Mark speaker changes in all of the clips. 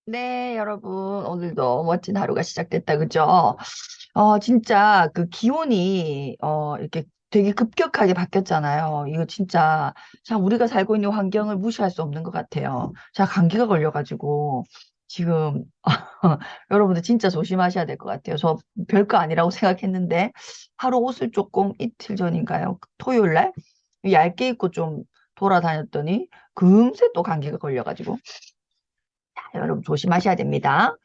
Speaker 1: 네, 여러분, 오늘도 멋진 하루가 시작됐다, 그죠? 진짜 그 기온이, 이렇게 되게 급격하게 바뀌었잖아요. 이거 진짜, 참, 우리가 살고 있는 환경을 무시할 수 없는 것 같아요. 제가 감기가 걸려가지고, 지금, 여러분들 진짜 조심하셔야 될 것 같아요. 저 별거 아니라고 생각했는데, 하루 옷을 조금 이틀 전인가요? 토요일 날? 얇게 입고 좀 돌아다녔더니, 금세 또 감기가 걸려가지고, 여러분 조심하셔야 됩니다.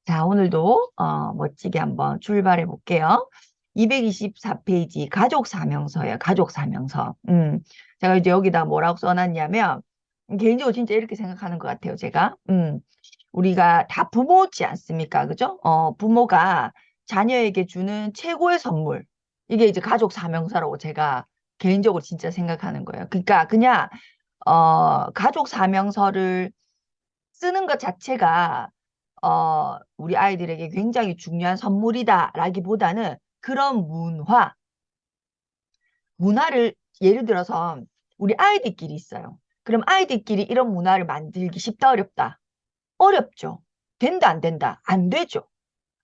Speaker 1: 자, 오늘도 멋지게 한번 출발해 볼게요. 224페이지 가족 사명서예요. 가족 사명서. 제가 이제 여기다 뭐라고 써놨냐면 개인적으로 진짜 이렇게 생각하는 것 같아요. 제가 우리가 다 부모지 않습니까? 그죠? 부모가 자녀에게 주는 최고의 선물. 이게 이제 가족 사명서라고 제가 개인적으로 진짜 생각하는 거예요. 그러니까 그냥 가족 사명서를 쓰는 것 자체가 우리 아이들에게 굉장히 중요한 선물이다라기보다는 그런 문화를 예를 들어서 우리 아이들끼리 있어요. 그럼 아이들끼리 이런 문화를 만들기 쉽다, 어렵다? 어렵죠. 된다, 안 된다? 안 되죠.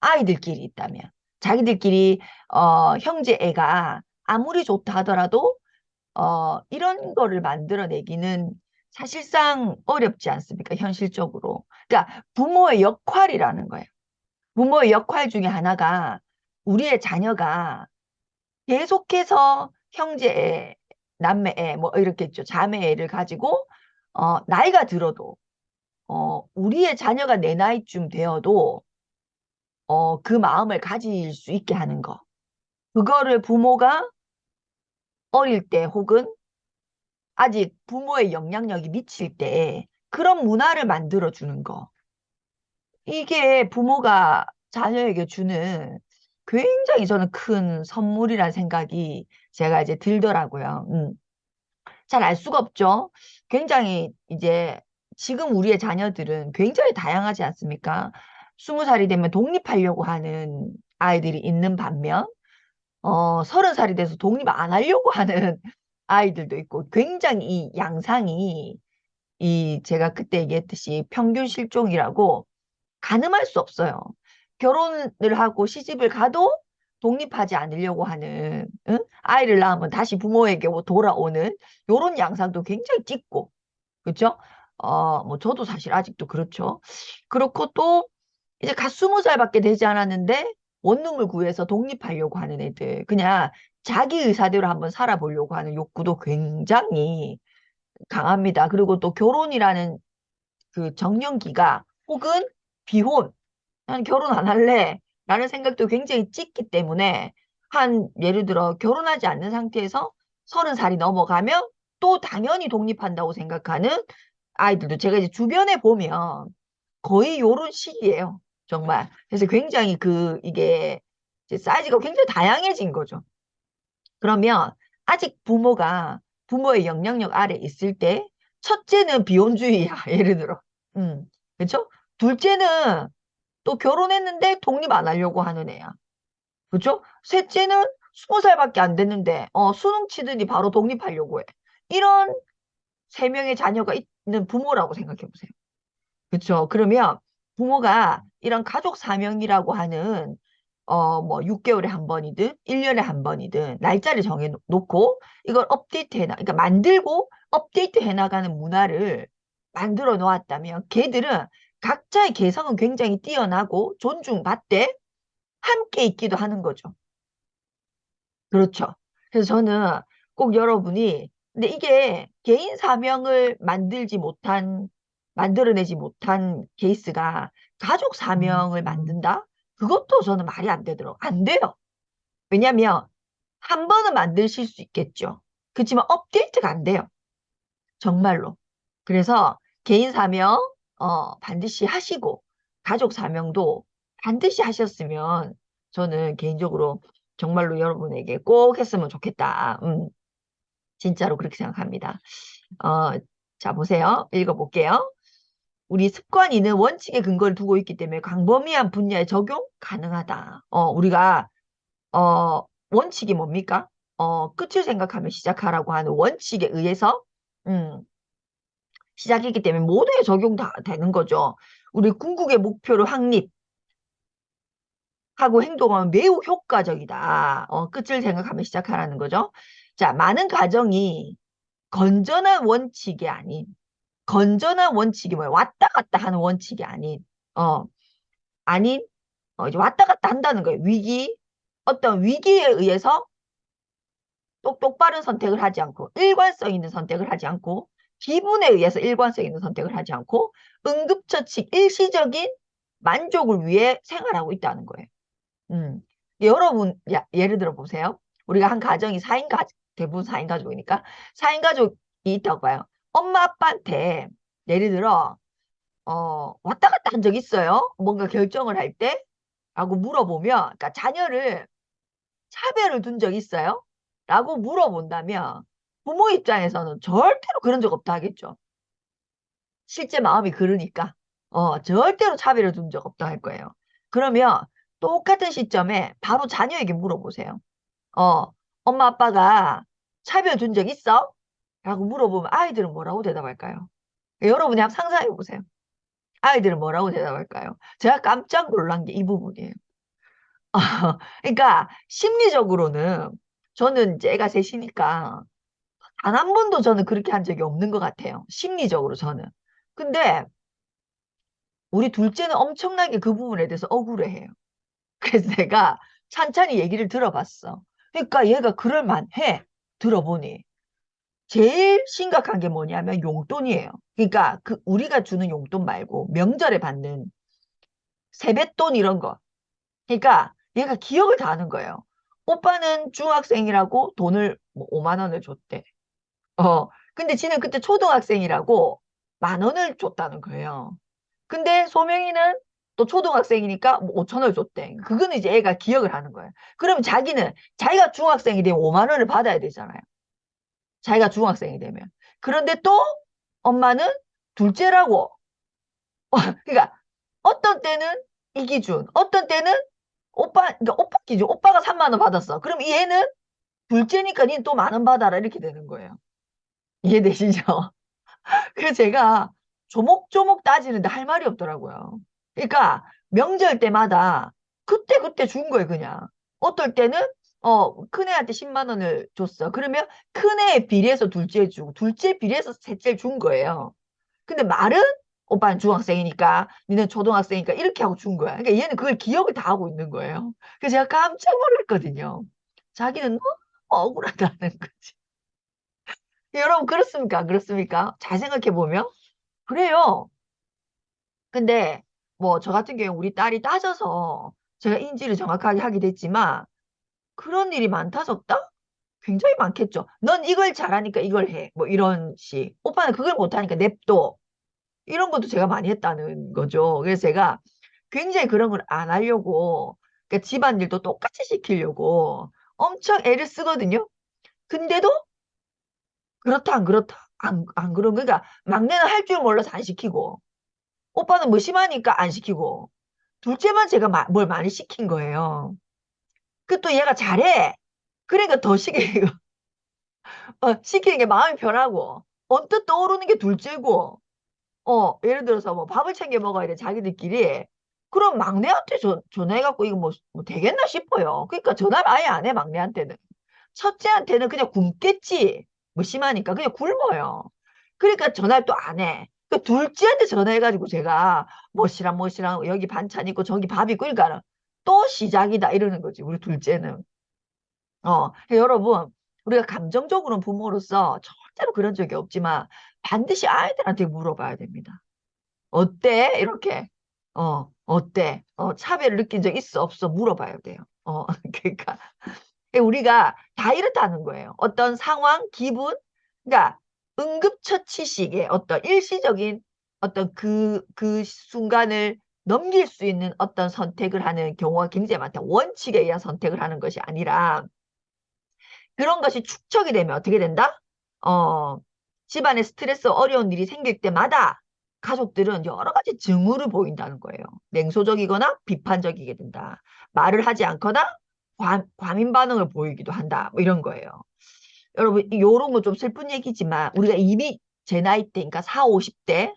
Speaker 1: 아이들끼리 있다면. 자기들끼리 형제 애가 아무리 좋다 하더라도 이런 거를 만들어내기는 사실상 어렵지 않습니까? 현실적으로. 그러니까 부모의 역할이라는 거예요. 부모의 역할 중에 하나가 우리의 자녀가 계속해서 형제애, 남매애, 뭐 이렇게 있죠. 자매애를 가지고 나이가 들어도 우리의 자녀가 내 나이쯤 되어도 그 마음을 가질 수 있게 하는 거. 그거를 부모가 어릴 때 혹은 아직 부모의 영향력이 미칠 때 그런 문화를 만들어 주는 거. 이게 부모가 자녀에게 주는 굉장히 저는 큰 선물이라는 생각이 제가 이제 들더라고요. 잘 알 수가 없죠. 굉장히 이제 지금 우리의 자녀들은 굉장히 다양하지 않습니까? 20살이 되면 독립하려고 하는 아이들이 있는 반면, 30살이 돼서 독립 안 하려고 하는 아이들도 있고, 굉장히 이 양상이 제가 그때 얘기했듯이 평균 실종이라고 가늠할 수 없어요. 결혼을 하고 시집을 가도 독립하지 않으려고 하는, 응? 아이를 낳으면 다시 부모에게 돌아오는 요런 양상도 굉장히 짙고, 그렇죠? 뭐 저도 사실 아직도 그렇죠. 그렇고 또 이제 갓 20살밖에 되지 않았는데 원룸을 구해서 독립하려고 하는 애들, 그냥 자기 의사대로 한번 살아보려고 하는 욕구도 굉장히 강합니다. 그리고 또 결혼이라는 그 정년기가 혹은 비혼, 난 결혼 안 할래 라는 생각도 굉장히 짙기 때문에 예를 들어 결혼하지 않는 상태에서 30살이 넘어가면 또 당연히 독립한다고 생각하는 아이들도 제가 이제 주변에 보면 거의 요런 시기예요. 정말. 그래서 굉장히 이게 이제 사이즈가 굉장히 다양해진 거죠. 그러면 아직 부모의 영향력 아래 있을 때 첫째는 비혼주의야. 예를 들어. 그렇죠? 둘째는 또 결혼했는데 독립 안 하려고 하는 애야. 그렇죠? 셋째는 20살밖에 안 됐는데 수능 치더니 바로 독립하려고 해. 이런 세 명의 자녀가 있는 부모라고 생각해 보세요. 그렇죠? 그러면 부모가 이런 가족 사명이라고 하는 뭐 6개월에 한 번이든 1년에 한 번이든 날짜를 정해 놓고 이걸 그러니까 만들고 업데이트 해 나가는 문화를 만들어 놓았다면 걔들은 각자의 개성은 굉장히 뛰어나고 존중받되 함께 있기도 하는 거죠. 그렇죠. 그래서 저는 꼭 여러분이, 근데 이게 개인 사명을 만들어내지 못한 케이스가 가족 사명을 만든다? 그것도 저는 말이 안 되더라고요. 안 돼요. 왜냐면, 한 번은 만드실 수 있겠죠. 그렇지만 업데이트가 안 돼요. 정말로. 그래서 개인 사명, 반드시 하시고, 가족 사명도 반드시 하셨으면 저는 개인적으로 정말로 여러분에게 꼭 했으면 좋겠다. 진짜로 그렇게 생각합니다. 어, 자, 보세요. 읽어볼게요. 우리 습관이는 원칙의 근거를 두고 있기 때문에 광범위한 분야에 적용 가능하다. 우리가, 원칙이 뭡니까? 끝을 생각하며 시작하라고 하는 원칙에 의해서, 음, 시작했기 때문에 모두에 적용 다 되는 거죠. 우리 궁극의 목표를 확립하고 행동하면 매우 효과적이다. 끝을 생각하면 시작하라는 거죠. 자, 많은 가정이 건전한 원칙이 아닌, 건전한 원칙이 뭐예요? 왔다 갔다 하는 원칙이 아닌, 어, 아닌, 이제 왔다 갔다 한다는 거예요. 어떤 위기에 의해서 똑바른 선택을 하지 않고, 일관성 있는 선택을 하지 않고, 기분에 의해서 일관성 있는 선택을 하지 않고, 응급처치 일시적인 만족을 위해 생활하고 있다는 거예요. 음. 여러분, 예를 들어 보세요. 우리가 한 가정이 4인 대부분 4인 가족이니까, 4인 가족이 있다고 봐요. 엄마, 아빠한테, 예를 들어, 왔다 갔다 한 적 있어요? 뭔가 결정을 할 때? 라고 물어보면, 그러니까 자녀를 차별을 둔 적 있어요? 라고 물어본다면, 부모 입장에서는 절대로 그런 적 없다 하겠죠. 실제 마음이 그러니까, 절대로 차별을 둔 적 없다 할 거예요. 그러면, 똑같은 시점에 바로 자녀에게 물어보세요. 어, 엄마 아빠가 차별 둔 적 있어? 라고 물어보면 아이들은 뭐라고 대답할까요? 여러분이 한번 상상해 보세요. 아이들은 뭐라고 대답할까요? 제가 깜짝 놀란 게 이 부분이에요. 그러니까 심리적으로는 저는 이제 애가 셋이니까 단 한 번도 저는 그렇게 한 적이 없는 것 같아요. 심리적으로 저는. 근데 우리 둘째는 엄청나게 그 부분에 대해서 억울해해요. 그래서 내가 찬찬히 얘기를 들어봤어. 그러니까 얘가 그럴 만해. 들어보니. 제일 심각한 게 뭐냐면 용돈이에요. 그러니까 그 우리가 주는 용돈 말고 명절에 받는 세뱃돈 이런 거. 그러니까 얘가 기억을 다 하는 거예요. 오빠는 중학생이라고 돈을 뭐 5만 원을 줬대. 근데 지는 그때 초등학생이라고 10,000원을 줬다는 거예요. 근데 소명이는 또 초등학생이니까 뭐 5천 원을 줬대. 그거는 이제 애가 기억을 하는 거예요. 그럼 자기는 자기가 중학생이 되면 5만 원을 받아야 되잖아요. 자기가 중학생이 되면. 그런데 또 엄마는 둘째라고. 그러니까 어떤 때는 이 기준, 어떤 때는 그러니까 오빠 기준, 오빠가 3만 원 받았어. 그럼 얘는 둘째니까 니는 또 10,000원 받아라 이렇게 되는 거예요. 이해되시죠? 그래서 제가 조목조목 따지는데 할 말이 없더라고요. 그러니까 명절 때마다 그때그때 준 거예요, 그냥. 어떨 때는 큰애한테 10만 원을 줬어. 그러면 큰애에 비례해서 둘째 주고 둘째 비례해서 셋째 준 거예요. 근데 말은 오빠는 중학생이니까 니는 초등학생이니까 이렇게 하고 준 거야. 그러니까 얘는 그걸 기억을 다 하고 있는 거예요. 그래서 제가 깜짝 놀랐거든요. 자기는 너무 억울하다는 거지. 여러분 그렇습니까? 안 그렇습니까? 잘 생각해 보면 그래요. 근데 뭐 저 같은 경우 우리 딸이 따져서 제가 인지를 정확하게 하게 됐지만 그런 일이 많다 적다? 굉장히 많겠죠. 넌 이걸 잘하니까 이걸 해. 뭐 이런 식. 오빠는 그걸 못하니까 냅둬. 이런 것도 제가 많이 했다는 거죠. 그래서 제가 굉장히 그런 걸 안 하려고 그러니까 집안일도 똑같이 시키려고 엄청 애를 쓰거든요. 근데도 그렇다 안 그렇다 안 그런 그러니까 막내는 할 줄 몰라서 안 시키고 오빠는 뭐 심하니까 안 시키고 둘째만 제가 뭘 많이 시킨 거예요. 그 또 얘가 잘해. 그러니까 더 시키고 시키는 게 마음이 편하고 언뜻 떠오르는 게 둘째고 예를 들어서 뭐 밥을 챙겨 먹어야 돼 자기들끼리 그럼 막내한테 전화해갖고 이거 뭐 되겠나 싶어요. 그러니까 전화를 아예 안 해 막내한테는. 첫째한테는 그냥 굶겠지. 뭐 심하니까 그냥 굶어요. 그러니까 전화를 또 안 해. 그 둘째한테 전화해가지고 제가 뭐시랑 여기 반찬 있고 저기 밥 있고 그러니까 또 시작이다 이러는 거지 우리 둘째는. 여러분 우리가 감정적으로는 부모로서 절대로 그런 적이 없지만 반드시 아이들한테 물어봐야 됩니다. 어때? 이렇게. 어때? 차별을 느낀 적 있어? 없어? 물어봐야 돼요. 그러니까 우리가 다 이렇다는 거예요. 어떤 상황, 기분, 그러니까 응급처치식의 어떤 일시적인 어떤 그 순간을 넘길 수 있는 어떤 선택을 하는 경우가 굉장히 많다. 원칙에 의한 선택을 하는 것이 아니라 그런 것이 축적이 되면 어떻게 된다? 어, 집안에 스트레스, 어려운 일이 생길 때마다 가족들은 여러 가지 징후를 보인다는 거예요. 냉소적이거나 비판적이게 된다. 말을 하지 않거나 과민 반응을 보이기도 한다. 뭐 이런 거예요. 여러분, 요런 거 좀 슬픈 얘기지만 우리가 이미 제 나이 때, 그러니까 4, 50대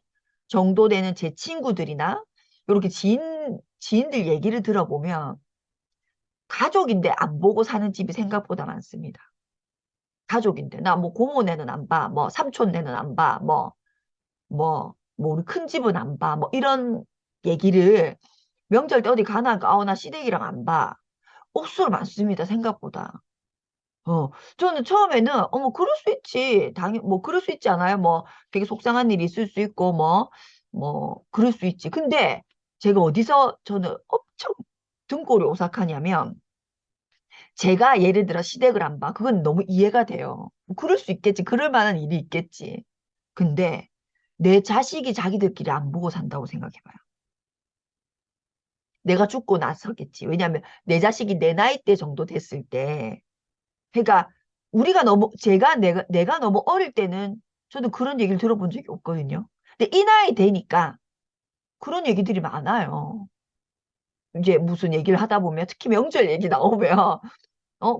Speaker 1: 정도 되는 제 친구들이나 이렇게 지인들 얘기를 들어보면 가족인데 안 보고 사는 집이 생각보다 많습니다. 가족인데 나 뭐 고모네는 안 봐, 뭐 삼촌네는 안 봐, 뭐 우리 큰 집은 안 봐, 뭐 이런 얘기를 명절 때 어디 가나 나 시댁이랑 안 봐. 옥수로 많습니다. 생각보다. 저는 처음에는 어머 그럴 수 있지. 뭐 그럴 수 있지 않아요? 뭐 되게 속상한 일이 있을 수 있고 뭐 그럴 수 있지. 근데 제가 어디서 저는 엄청 등골이 오싹하냐면 제가 예를 들어 시댁을 안 봐. 그건 너무 이해가 돼요. 뭐 그럴 수 있겠지. 그럴 만한 일이 있겠지. 근데 내 자식이 자기들끼리 안 보고 산다고 생각해봐요. 내가 죽고 나서겠지. 왜냐하면 내 자식이 내 나이대 정도 됐을 때 그러니까 우리가 너무 내가 너무 어릴 때는 저도 그런 얘기를 들어본 적이 없거든요. 근데 이 나이 되니까 그런 얘기들이 많아요. 이제 무슨 얘기를 하다 보면 특히 명절 얘기 나오면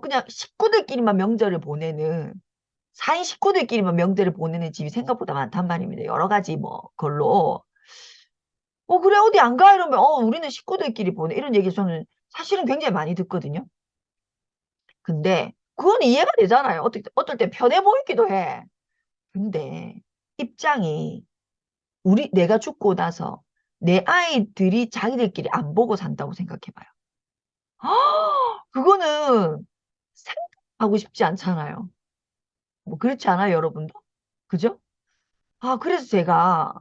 Speaker 1: 그냥 식구들끼리만 명절을 보내는 4인 식구들끼리만 명절을 보내는 집이 생각보다 많단 말입니다. 여러 가지 뭐 걸로 그래 어디 안 가 이러면 우리는 식구들끼리 보내 이런 얘기 저는 사실은 굉장히 많이 듣거든요. 근데 그건 이해가 되잖아요. 어떨 때 편해 보이기도 해. 근데 입장이 내가 죽고 나서 내 아이들이 자기들끼리 안 보고 산다고 생각해봐요. 그거는 생각하고 싶지 않잖아요. 뭐 그렇지 않아요, 여러분도? 그죠? 그래서 제가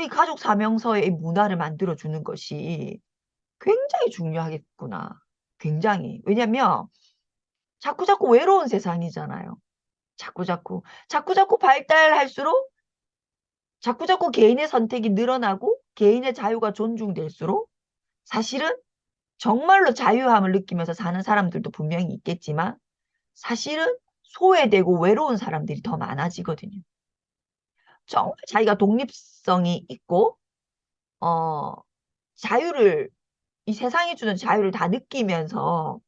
Speaker 1: 이 가족 사명서의 이 문화를 만들어주는 것이 굉장히 중요하겠구나. 굉장히. 왜냐면 자꾸자꾸 외로운 세상이잖아요. 자꾸자꾸 발달할수록 자꾸자꾸 개인의 선택이 늘어나고 개인의 자유가 존중될수록 사실은 정말로 자유함을 느끼면서 사는 사람들도 분명히 있겠지만 사실은 소외되고 외로운 사람들이 더 많아지거든요. 정말 자기가 독립성이 있고 어 자유를 이 세상이 주는 자유를 다 느끼면서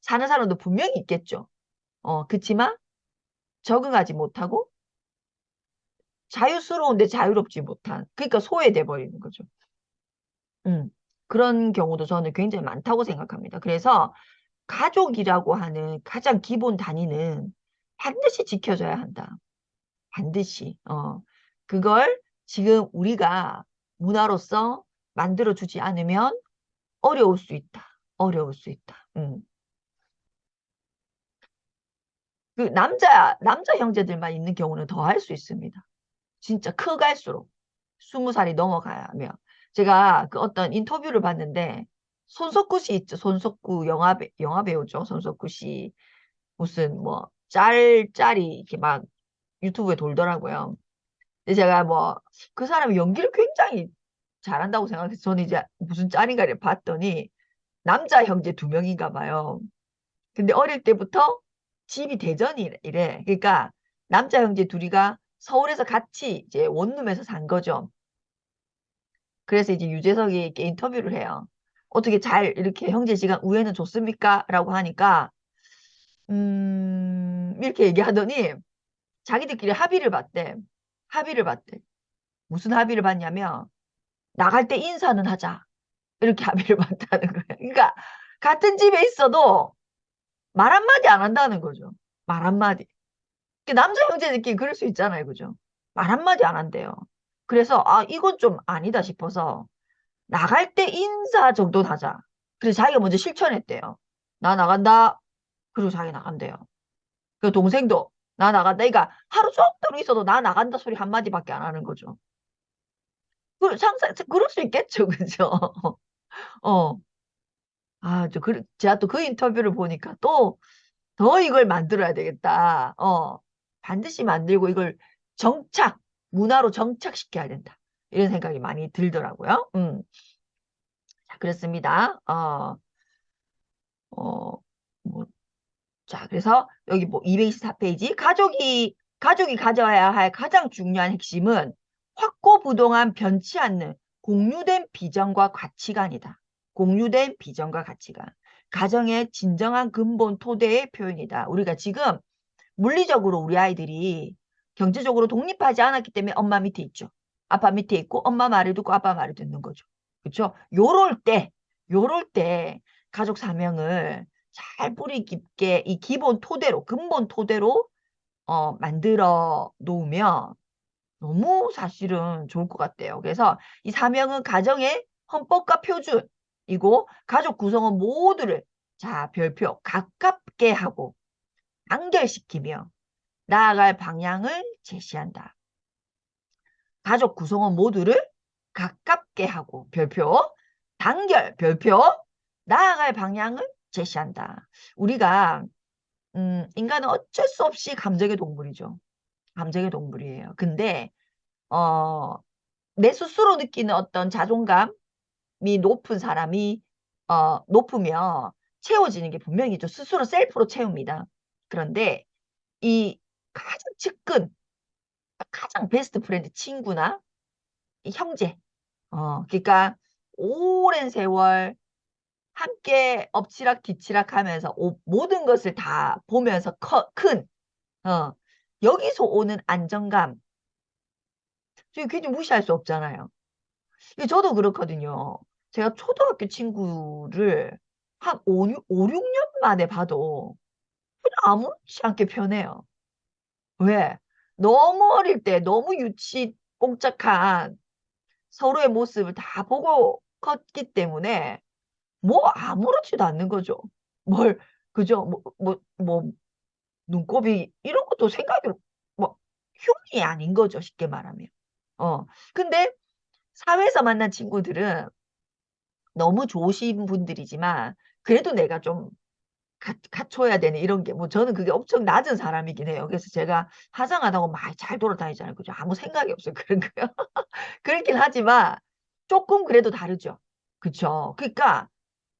Speaker 1: 사는 사람도 분명히 있겠죠. 그치만 적응하지 못하고 자유스러운데 자유롭지 못한 그러니까 소외돼 버리는 거죠. 음. 그런 경우도 저는 굉장히 많다고 생각합니다. 그래서 가족이라고 하는 가장 기본 단위는 반드시 지켜줘야 한다. 반드시. 그걸 지금 우리가 문화로서 만들어주지 않으면 어려울 수 있다. 어려울 수 있다. 그 남자 형제들만 있는 경우는 더 할 수 있습니다. 진짜 커갈수록 20살이 넘어가면 제가 그 어떤 인터뷰를 봤는데 손석구 씨 있죠. 손석구 영화 배우죠. 손석구 씨 무슨 뭐 짤이 이렇게 막 유튜브에 돌더라고요. 근데 제가 뭐 그 사람이 연기를 굉장히 잘한다고 생각해서 저는 이제 무슨 짤인가를 봤더니 남자 형제 2명인가 봐요. 근데 어릴 때부터 집이 대전이래. 그러니까 남자 형제 둘이가 서울에서 같이 이제 원룸에서 산 거죠. 그래서 이제 유재석이 이렇게 인터뷰를 해요. 어떻게 잘 이렇게 형제 시간 우애는 좋습니까? 라고 하니까 이렇게 얘기하더니 자기들끼리 합의를 봤대. 합의를 봤대. 무슨 합의를 봤냐면 나갈 때 인사는 하자. 이렇게 합의를 봤다는 거예요. 그러니까 같은 집에 있어도 말 한마디 안 한다는 거죠. 말 한마디. 남자 형제들끼리 그럴 수 있잖아요. 그죠? 말 한마디 안 한대요. 그래서 이건 좀 아니다 싶어서 나갈 때 인사 정도는 하자. 그래서 자기가 먼저 실천했대요. 나 나간다. 그리고 자기 나간대요. 그 동생도 나 나간다. 그러니까 하루 종일 있어도 나 나간다 소리 한마디밖에 안 하는 거죠. 그럴 수 있겠죠. 그죠? 어. 제가 또 그 인터뷰를 보니까 또 더 이걸 만들어야 되겠다. 반드시 만들고 이걸 문화로 정착시켜야 된다. 이런 생각이 많이 들더라고요. 자, 그렇습니다. 어, 뭐, 자, 그래서 여기 뭐 224페이지 가족이 가져야 할 가장 중요한 핵심은 확고부동한 변치 않는 공유된 비전과 가치관이다. 공유된 비전과 가치관. 가정의 진정한 근본 토대의 표현이다. 우리가 지금 물리적으로 우리 아이들이 경제적으로 독립하지 않았기 때문에 엄마 밑에 있죠. 아빠 밑에 있고 엄마 말을 듣고 아빠 말을 듣는 거죠. 그렇죠? 요럴 때 가족 사명을 잘 뿌리 깊게 이 기본 토대로 근본 토대로 만들어 놓으면 너무 사실은 좋을 것 같아요. 그래서 이 사명은 가정의 헌법과 표준이고 가족 구성원 모두를 자 별표 가깝게 하고 단결시키며 나아갈 방향을 제시한다. 가족 구성원 모두를 가깝게 하고 별표 단결 별표 나아갈 방향을 제시한다. 우리가 인간은 어쩔 수 없이 감정의 동물이죠. 감정의 동물이에요. 근데 어, 내 스스로 느끼는 어떤 자존감이 높은 사람이 높으면 채워지는 게 분명히 죠. 스스로 셀프로 채웁니다. 그런데 이 가장 측근, 가장 베스트 프렌드 친구나 이 형제, 그러니까 오랜 세월 함께 엎치락 뒤치락 하면서 모든 것을 다 보면서 큰, 여기서 오는 안정감, 그게 무시할 수 없잖아요. 저도 그렇거든요. 제가 초등학교 친구를 한 5, 6년 만에 봐도 그냥 아무렇지 않게 편해요. 왜? 너무 어릴 때 너무 꽁짝한 서로의 모습을 다 보고 컸기 때문에 뭐 아무렇지도 않는 거죠. 뭘, 그죠? 눈곱이 이런 것도 생각이 뭐 흉이 아닌 거죠. 쉽게 말하면. 근데 사회에서 만난 친구들은 너무 좋으신 분들이지만 그래도 내가 좀 갖춰야 되는 이런 게 뭐 저는 그게 엄청 낮은 사람이긴 해요. 그래서 제가 화장하다고 막 잘 돌아다니잖아요. 그죠? 아무 생각이 없어요. 그런 거요. 그렇긴 하지만 조금 그래도 다르죠. 그쵸? 그러니까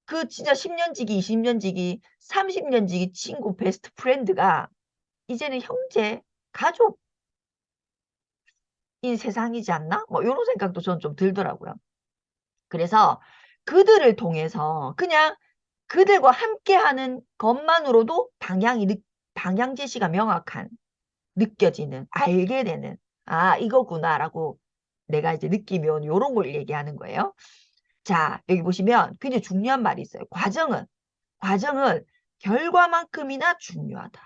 Speaker 1: 그 진짜 10년 지기, 20년 지기, 30년 지기 친구 베스트 프렌드가 이제는 형제, 가족인 세상이지 않나? 뭐 이런 생각도 저는 좀 들더라고요. 그래서 그들을 통해서 그냥 그들과 함께하는 것만으로도 방향 제시가 명확한 느껴지는 알게 되는 이거구나라고 내가 이제 느낌이 오는 이런 걸 얘기하는 거예요. 자 여기 보시면 굉장히 중요한 말이 있어요. 과정은 결과만큼이나 중요하다.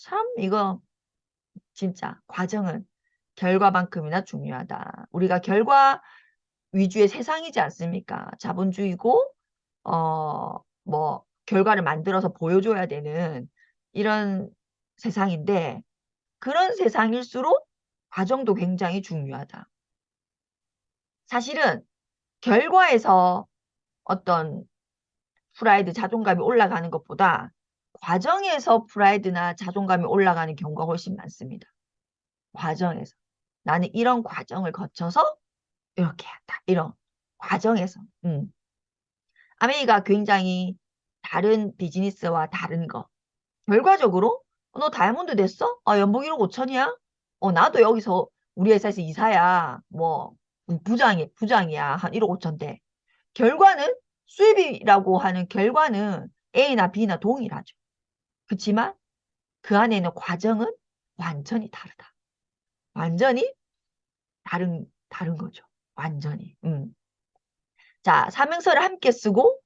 Speaker 1: 참 이거 진짜 과정은 결과만큼이나 중요하다. 우리가 결과 위주의 세상이지 않습니까? 자본주의고 뭐 결과를 만들어서 보여줘야 되는 이런 세상인데 그런 세상일수록 과정도 굉장히 중요하다. 사실은 결과에서 어떤 프라이드, 자존감이 올라가는 것보다 과정에서 프라이드나 자존감이 올라가는 경우가 훨씬 많습니다. 과정에서. 나는 이런 과정을 거쳐서 이렇게 한다. 이런 과정에서. 아메이가 굉장히 다른 비즈니스와 다른 거. 결과적으로 너 다이아몬드 됐어? 연봉 1억 5천이야? 나도 여기서 우리 회사에서 이사야. 뭐 부장이야. 한 1억 5천 대. 결과는 수입이라고 하는 결과는 A나 B나 동일하죠. 그렇지만 그 안에 있는 과정은 완전히 다르다. 완전히 다른 거죠. 완전히. 자, 사명서를 함께 쓰고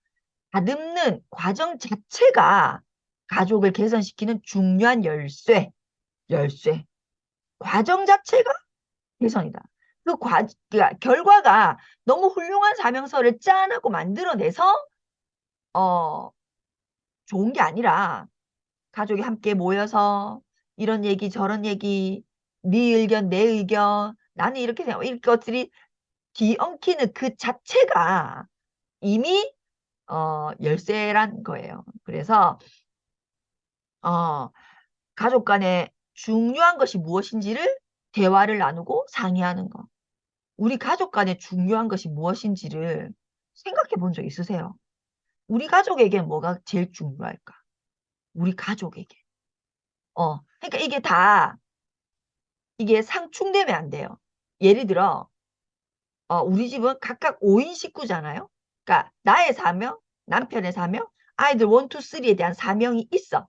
Speaker 1: 다듬는 과정 자체가 가족을 개선시키는 중요한 열쇠. 과정 자체가 개선이다. 그러니까 결과가 너무 훌륭한 사명서를 짠하고 만들어내서, 좋은 게 아니라, 가족이 함께 모여서, 이런 얘기, 저런 얘기, 네 의견, 내 의견, 나는 이렇게 생각, 이런 것들이 뒤엉키는 그 자체가 이미, 열쇠란 거예요. 그래서, 어, 가족 간에 중요한 것이 무엇인지를 대화를 나누고 상의하는 거. 우리 가족 간에 중요한 것이 무엇인지를 생각해 본 적 있으세요? 우리 가족에게 뭐가 제일 중요할까? 우리 가족에게. 그러니까 이게 상충되면 안 돼요. 예를 들어, 우리 집은 각각 5인 식구잖아요? 그러니까 나의 사명, 남편의 사명, 아이들 1, 2, 3에 대한 사명이 있어.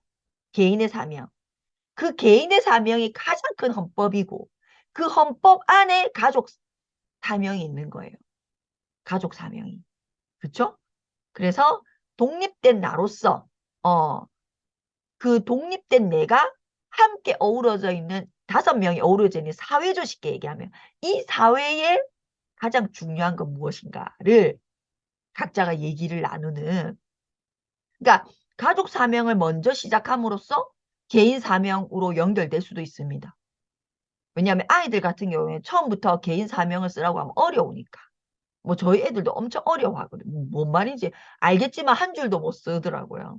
Speaker 1: 개인의 사명. 그 개인의 사명이 가장 큰 헌법이고 그 헌법 안에 가족 사명이 있는 거예요. 가족 사명이. 그쵸? 그래서 독립된 나로서 그 독립된 내가 함께 어우러져 있는 5명이 어우러져 있는 사회죠. 쉽게 얘기하면. 이 사회에 가장 중요한 건 무엇인가를 각자가 얘기를 나누는. 그러니까 가족 사명을 먼저 시작함으로써 개인 사명으로 연결될 수도 있습니다. 왜냐하면 아이들 같은 경우에 처음부터 개인 사명을 쓰라고 하면 어려우니까. 뭐 저희 애들도 엄청 어려워하거든요. 뭔 말인지 알겠지만 한 줄도 못 쓰더라고요.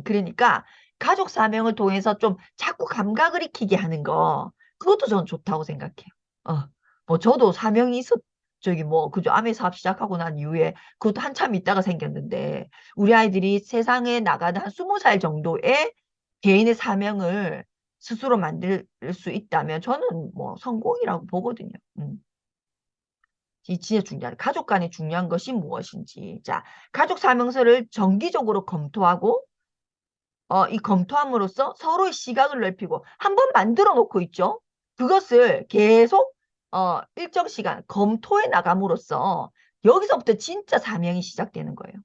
Speaker 1: 그러니까 가족 사명을 통해서 좀 자꾸 감각을 익히게 하는 거, 그것도 저는 좋다고 생각해요. 뭐 저도 사명이 저기 뭐 그저 아메 사업 시작하고 난 이후에 그것도 한참 있다가 생겼는데, 우리 아이들이 세상에 나가는 한 20살 정도의 개인의 사명을 스스로 만들 수 있다면 저는 뭐 성공이라고 보거든요. 이 진짜 중요한, 가족 간에 중요한 것이 무엇인지. 자, 가족 사명서를 정기적으로 검토하고, 이 검토함으로써 서로의 시각을 넓히고, 한번 만들어 놓고 있죠. 그것을 계속, 일정 시간 검토해 나감으로써, 여기서부터 진짜 사명이 시작되는 거예요.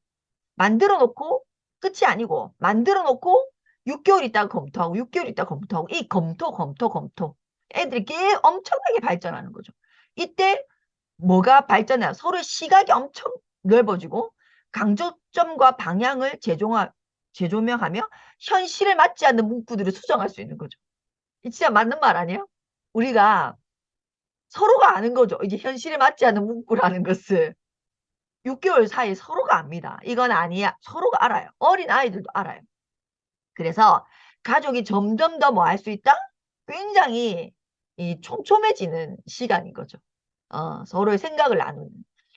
Speaker 1: 만들어 놓고, 끝이 아니고, 만들어 놓고, 6개월 있다가 검토하고, 6개월 있다가 검토하고, 이 검토. 애들이 엄청나게 발전하는 거죠. 이때, 뭐가 발전해요? 서로의 시각이 엄청 넓어지고 강조점과 방향을 재조명하며 현실에 맞지 않는 문구들을 수정할 수 있는 거죠. 이 진짜 맞는 말 아니에요? 우리가 서로가 아는 거죠. 이제 현실에 맞지 않는 문구라는 것을 6개월 사이에 서로가 압니다. 이건 아니야. 서로가 알아요. 어린 아이들도 알아요. 그래서 가족이 점점 더 뭐 할 수 있다? 굉장히 이 촘촘해지는 시간인 거죠. 서로의 생각을 나누는.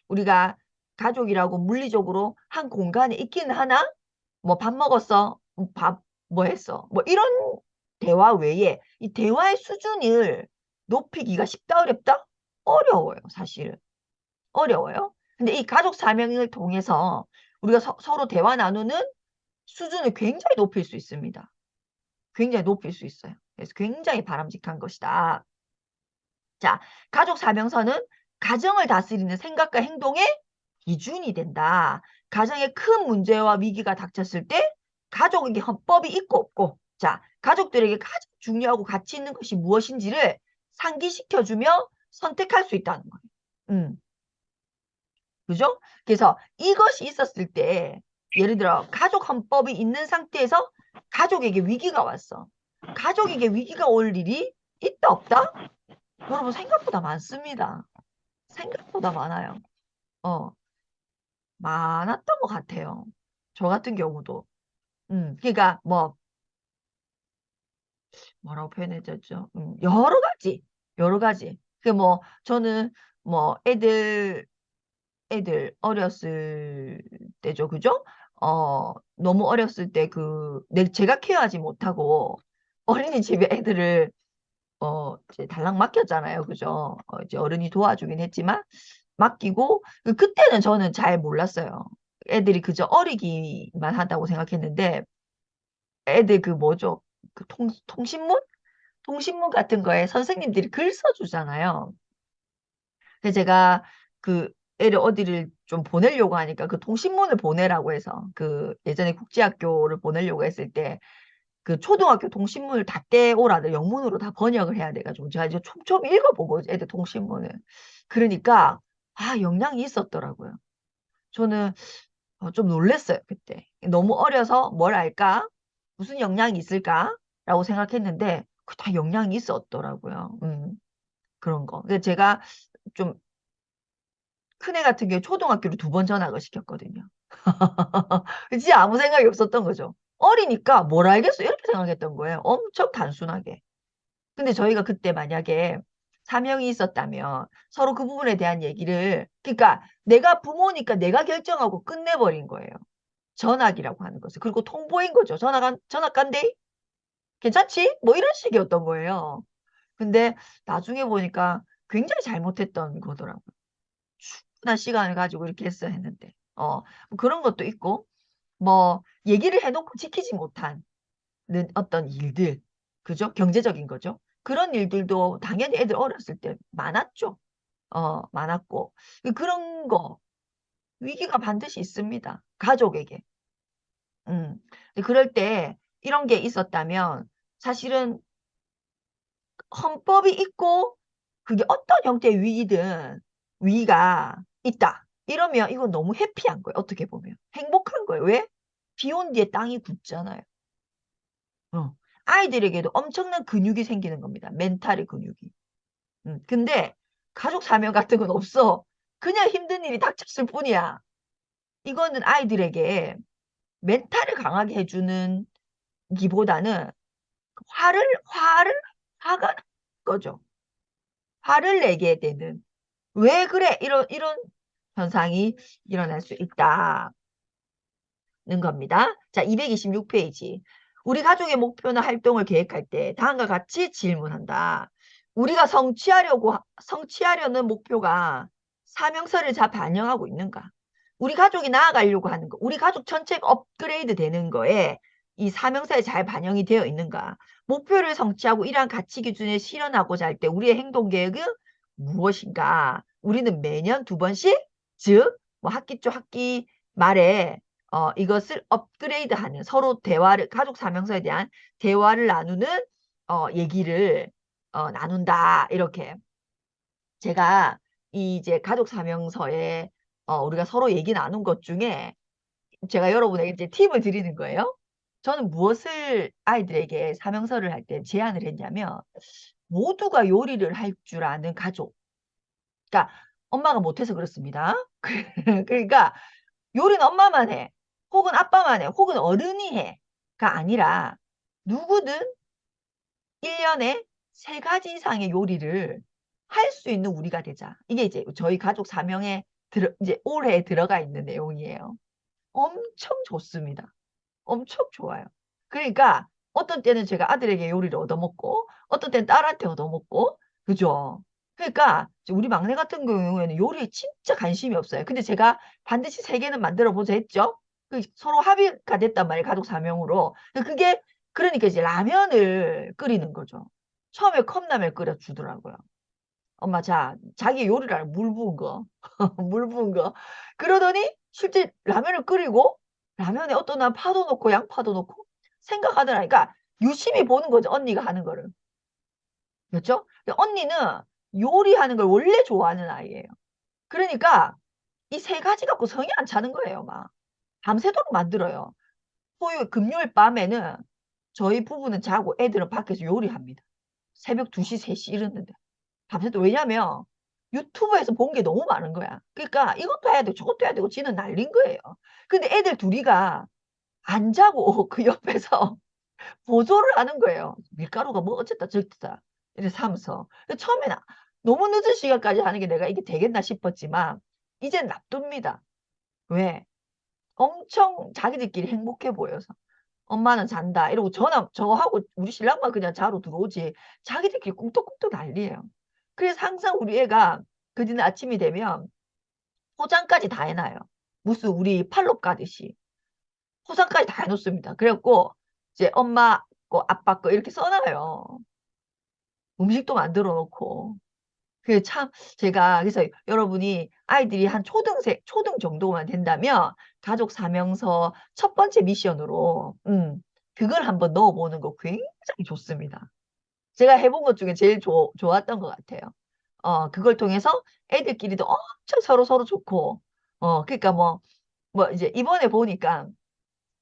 Speaker 1: 우리가 가족이라고 물리적으로 한 공간에 있기는 하나, 뭐 밥 먹었어? 밥 뭐 했어? 뭐 이런 대화 외에 이 대화의 수준을 높이기가 쉽다 어렵다? 어려워요, 사실. 어려워요. 근데 이 가족 사명을 통해서 우리가 서로 대화 나누는 수준을 굉장히 높일 수 있습니다. 굉장히 높일 수 있어요. 그래서 굉장히 바람직한 것이다. 자, 가족 사명서는 가정을 다스리는 생각과 행동의 기준이 된다. 가정에 큰 문제와 위기가 닥쳤을 때 가족에게 헌법이 있고 없고, 자, 가족들에게 가장 중요하고 가치 있는 것이 무엇인지를 상기시켜주며 선택할 수 있다는 거예요. 그죠? 그래서 이것이 있었을 때, 예를 들어 가족 헌법이 있는 상태에서 가족에게 위기가 왔어. 가족에게 위기가 올 일이 있다 없다? 여러분 생각보다 많습니다. 생각보다 많아요. 어, 많았던 것 같아요. 저 같은 경우도. 그러니까 뭐라고 표현해줬죠? 여러 가지. 그 뭐 저는 뭐 애들 어렸을 때죠, 그죠? 너무 어렸을 때 제가 케어하지 못하고 어린이집에 애들을 이제 달랑 맡겼잖아요, 그죠? 이제 어른이 도와주긴 했지만 맡기고, 그때는 저는 잘 몰랐어요. 애들이 그저 어리기만 하다고 생각했는데, 애들 뭐죠? 통신문? 통신문 같은 거에 선생님들이 글 써주잖아요. 근데 제가 그 애를 어디를 좀 보내려고 하니까 그 통신문을 보내라고 해서, 예전에 국제학교를 보내려고 했을 때 그 초등학교 통신문을 다 떼오라들 영문으로 다 번역을 해야 돼가지고 제가 이제 촘촘히 읽어보고 애들 통신문을. 그러니까 영향이 있었더라고요. 저는 좀 놀랬어요, 그때. 너무 어려서 뭘 알까? 무슨 영향이 있을까라고 생각했는데 그 다 영향이 있었더라고요. 그런 거. 그래서 제가 좀 큰애 같은 경우에 초등학교를 2번 전학을 시켰거든요. 진짜 아무 생각이 없었던 거죠. 어리니까 뭘 알겠어 이렇게 생각했던 거예요. 엄청 단순하게. 근데 저희가 그때 만약에 사명이 있었다면 서로 그 부분에 대한 얘기를, 그러니까 내가 부모니까 내가 결정하고 끝내버린 거예요. 전학이라고 하는 것을. 그리고 통보인 거죠. 전학 간대? 괜찮지? 뭐 이런 식이었던 거예요. 근데 나중에 보니까 굉장히 잘못했던 거더라고요. 충분한 시간을 가지고 이렇게 했어야 했는데. 뭐 그런 것도 있고, 뭐 얘기를 해놓고 지키지 못한 어떤 일들, 그죠? 경제적인 거죠. 그런 일들도 당연히 애들 어렸을 때 많았죠. 많았고. 그런 거, 위기가 반드시 있습니다. 가족에게. 근데 그럴 때 이런 게 있었다면 사실은 헌법이 있고 그게 어떤 형태의 위기든 위기가 있다. 이러면 이건 너무 해피한 거예요. 어떻게 보면. 행복한 거예요. 왜? 비 온 뒤에 땅이 굳잖아요. 어. 아이들에게도 엄청난 근육이 생기는 겁니다. 멘탈의 근육이. 근데 가족 사명 같은 건 없어. 그냥 힘든 일이 닥쳤을 뿐이야. 이거는 아이들에게 멘탈을 강하게 해주는 기보다는 화가 난 거죠. 화를 내게 되는. 왜 그래? 이런 현상이 일어날 수 있다는 겁니다. 자, 226페이지. 우리 가족의 목표나 활동을 계획할 때 다음과 같이 질문한다. 우리가 성취하려는 목표가 사명서를 잘 반영하고 있는가? 우리 가족이 나아가려고 하는 거, 우리 가족 전체가 업그레이드 되는 거에 이 사명서에 잘 반영이 되어 있는가? 목표를 성취하고 이러한 가치 기준을 실현하고자 할 때 우리의 행동 계획은 무엇인가? 우리는 매년 2번씩, 즉, 뭐 학기 초 학기 말에 이것을 업그레이드하는 서로 대화를 가족 사명서에 대한 대화를 나누는 얘기를 나눈다 이렇게 제가 이제 가족 사명서에 우리가 서로 얘기 나눈 것 중에 제가 여러분에게 이제 팁을 드리는 거예요. 저는 무엇을 아이들에게 사명서를 할 때 제안을 했냐면 모두가 요리를 할 줄 아는 가족. 그러니까 엄마가 못해서 그렇습니다. 그러니까 요리는 엄마만 해. 혹은 아빠만 해. 혹은 어른이 해.가 아니라 누구든 1년에 3가지 이상의 요리를 할 수 있는 우리가 되자. 이게 이제 저희 가족 사명에 이제 올해 들어가 있는 내용이에요. 엄청 좋습니다. 엄청 좋아요. 그러니까 어떤 때는 제가 아들에게 요리를 얻어먹고 어떤 때는 딸한테 얻어먹고 그죠? 그러니까 우리 막내 같은 경우에는 요리에 진짜 관심이 없어요. 근데 제가 반드시 3개는 만들어 보자 했죠. 서로 합의가 됐단 말이에요. 가족 사명으로. 그게 그러니까 이제 라면을 끓이는 거죠. 처음에 컵라면 끓여 주더라고요. 엄마 자 자기 요리를 알아. 물 부은 거. 물 부은 거. 그러더니 실제 라면을 끓이고 라면에 어떤 날 파도 넣고 양파도 넣고 생각하더라. 그러니까 유심히 보는 거죠. 언니가 하는 거를. 그렇죠? 언니는 요리하는 걸 원래 좋아하는 아이예요. 그러니까 이 3가지 갖고 성이 안 차는 거예요. 막. 밤새도록 만들어요. 금요일 밤에는 저희 부부는 자고 애들은 밖에서 요리합니다. 새벽 2시, 3시 이랬는데. 밤새도 왜냐면 유튜브에서 본 게 너무 많은 거야. 그러니까 이것도 해야 되고 저것도 해야 되고 지는 난린 거예요. 근데 애들 둘이가 안 자고 그 옆에서 보조를 하는 거예요. 밀가루가 뭐 어쨌다 저쨌다 이래서 하면서. 처음에는 너무 늦은 시간까지 하는 게 내가 이게 되겠나 싶었지만 이젠 놔둡니다. 왜? 엄청 자기들끼리 행복해 보여서. 엄마는 잔다 이러고 저하고 우리 신랑만 그냥 자러 들어오지 자기들끼리 꿈떡꿈떡 난리예요. 그래서 항상 우리 애가 그 뒤는 아침이 되면 포장까지 다 해놔요. 무슨 우리 팔로 까듯이 포장까지 다 해놓습니다. 그래갖고 이제 엄마 거 아빠 거 이렇게 써놔요. 음식도 만들어 놓고. 그게 참 제가 그래서 여러분이 아이들이 한 초등 정도만 된다면 가족 사명서 첫 번째 미션으로 그걸 한번 넣어보는 거 굉장히 좋습니다. 제가 해본 것 중에 제일 좋았던 것 같아요. 그걸 통해서 애들끼리도 엄청 서로 좋고 그러니까 뭐 이제 이번에 보니까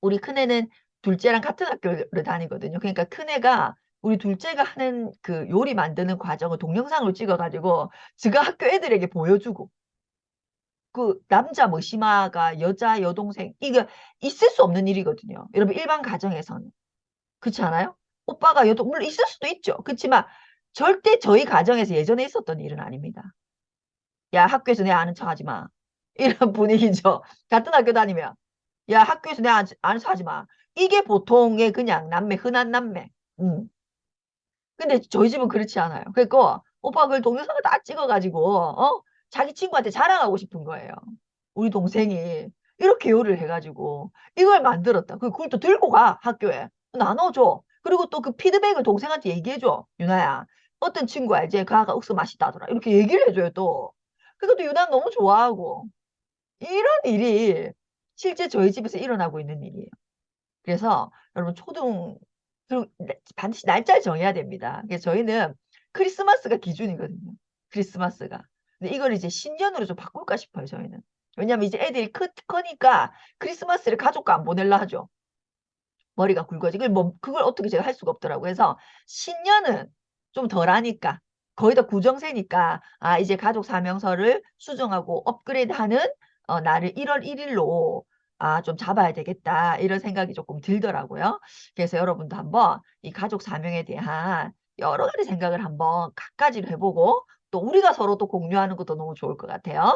Speaker 1: 우리 큰애는 둘째랑 같은 학교를 다니거든요. 그러니까 큰애가 우리 둘째가 하는 그 요리 만드는 과정을 동영상으로 찍어 가지고 지가 학교 애들에게 보여주고 그 남자 뭐 심화가 여자 여동생 이거 있을 수 없는 일이거든요. 여러분 일반 가정에서는. 그렇지 않아요? 오빠가 물론 있을 수도 있죠. 그렇지만 절대 저희 가정에서 예전에 있었던 일은 아닙니다. 야 학교에서 내 아는 척 하지 마. 이런 분위기죠. 같은 학교 다니면. 야 학교에서 내 아는 척 하지 마. 이게 보통의 그냥 남매 흔한 남매. 근데 저희 집은 그렇지 않아요. 그러니까 오빠가 그걸 동영상을 다 찍어가지고 자기 친구한테 자랑하고 싶은 거예요. 우리 동생이 이렇게 요리를 해가지고 이걸 만들었다. 그걸 또 들고 가 학교에 나눠줘. 그리고 또 그 피드백을 동생한테 얘기해줘. 유나야, 어떤 친구 알지? 가가 억수 맛있다더라. 이렇게 얘기를 해줘요, 또. 그것도 유나는 너무 좋아하고. 이런 일이 실제 저희 집에서 일어나고 있는 일이에요. 그래서 여러분 그리고 반드시 날짜를 정해야 됩니다. 그래서 저희는 크리스마스가 기준이거든요. 크리스마스가. 근데 이걸 이제 신년으로 좀 바꿀까 싶어요, 저희는. 왜냐면 이제 애들이 크니까 크리스마스를 가족과 안 보낼라 하죠. 머리가 굵어지고 그걸 어떻게 제가 할 수가 없더라고요. 그래서 신년은 좀 덜하니까 거의 다 구정세니까 이제 가족 사명서를 수정하고 업그레이드하는 날을 1월 1일로 좀 잡아야 되겠다 이런 생각이 조금 들더라고요. 그래서 여러분도 한번 이 가족 사명에 대한 여러 가지 생각을 한번 갖가지로 해보고 또 우리가 서로 또 공유하는 것도 너무 좋을 것 같아요.